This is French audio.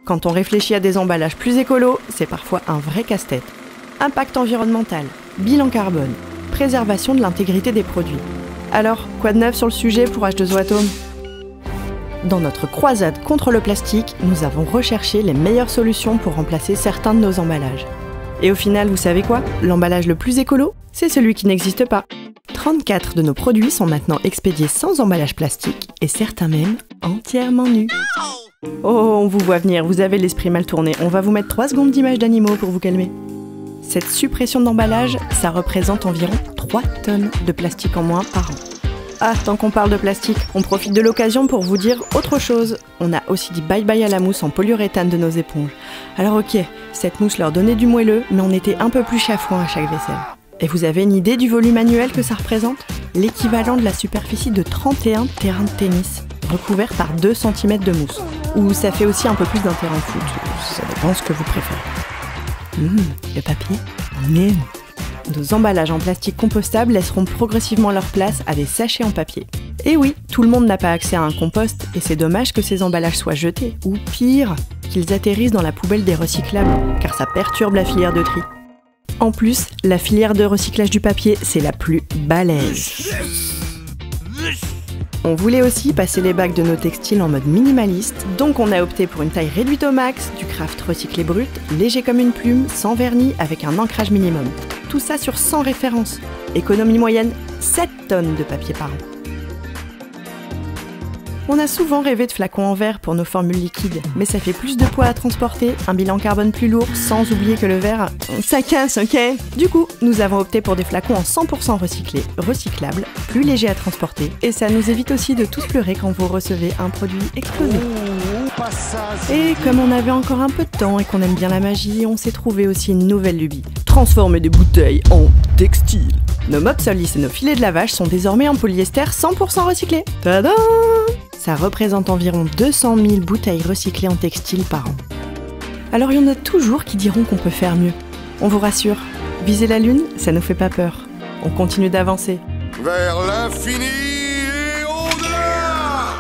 Quand on réfléchit à des emballages plus écolos, c'est parfois un vrai casse-tête. Impact environnemental, bilan carbone, préservation de l'intégrité des produits. Alors, quoi de neuf sur le sujet pour H2O Atome ? Dans notre croisade contre le plastique, nous avons recherché les meilleures solutions pour remplacer certains de nos emballages. Et au final, vous savez quoi ? L'emballage le plus écolo, c'est celui qui n'existe pas. 34 de nos produits sont maintenant expédiés sans emballage plastique et certains même entièrement nus. Oh, on vous voit venir, vous avez l'esprit mal tourné. On va vous mettre 3 secondes d'images d'animaux pour vous calmer. Cette suppression d'emballage, ça représente environ 3 tonnes de plastique en moins par an. Ah, tant qu'on parle de plastique, on profite de l'occasion pour vous dire autre chose. On a aussi dit bye-bye à la mousse en polyuréthane de nos éponges. Alors ok, cette mousse leur donnait du moelleux, mais on était un peu plus chafouin à chaque vaisselle. Et vous avez une idée du volume annuel que ça représente ? L'équivalent de la superficie de 31 terrains de tennis, recouverts par 2 cm de mousse. Ou ça fait aussi un peu plus d'un terrain de foot, ça dépend ce que vous préférez. Le papier, on aime. Nos emballages en plastique compostable laisseront progressivement leur place à des sachets en papier. Et oui, tout le monde n'a pas accès à un compost, et c'est dommage que ces emballages soient jetés, ou pire, qu'ils atterrissent dans la poubelle des recyclables, car ça perturbe la filière de tri. En plus, la filière de recyclage du papier, c'est la plus balèze. On voulait aussi passer les bacs de nos textiles en mode minimaliste, donc on a opté pour une taille réduite au max, du craft recyclé brut, léger comme une plume, sans vernis, avec un ancrage minimum. Tout ça sur 100 références. Économie moyenne, 7 tonnes de papier par an. On a souvent rêvé de flacons en verre pour nos formules liquides, mais ça fait plus de poids à transporter, un bilan carbone plus lourd, sans oublier que le verre, ça casse, ok ? Du coup, nous avons opté pour des flacons en 100% recyclés, recyclables, plus légers à transporter, et ça nous évite aussi de tous pleurer quand vous recevez un produit explosé. Et comme on avait encore un peu de temps et qu'on aime bien la magie, on s'est trouvé aussi une nouvelle lubie. Transformer des bouteilles en textile. Nos mops solis et nos filets de lavage sont désormais en polyester 100% recyclé. Tada ! Ça représente environ 200 000 bouteilles recyclées en textile par an. Alors il y en a toujours qui diront qu'on peut faire mieux. On vous rassure, viser la lune, ça nous fait pas peur. On continue d'avancer. Vers l'infini et au-delà.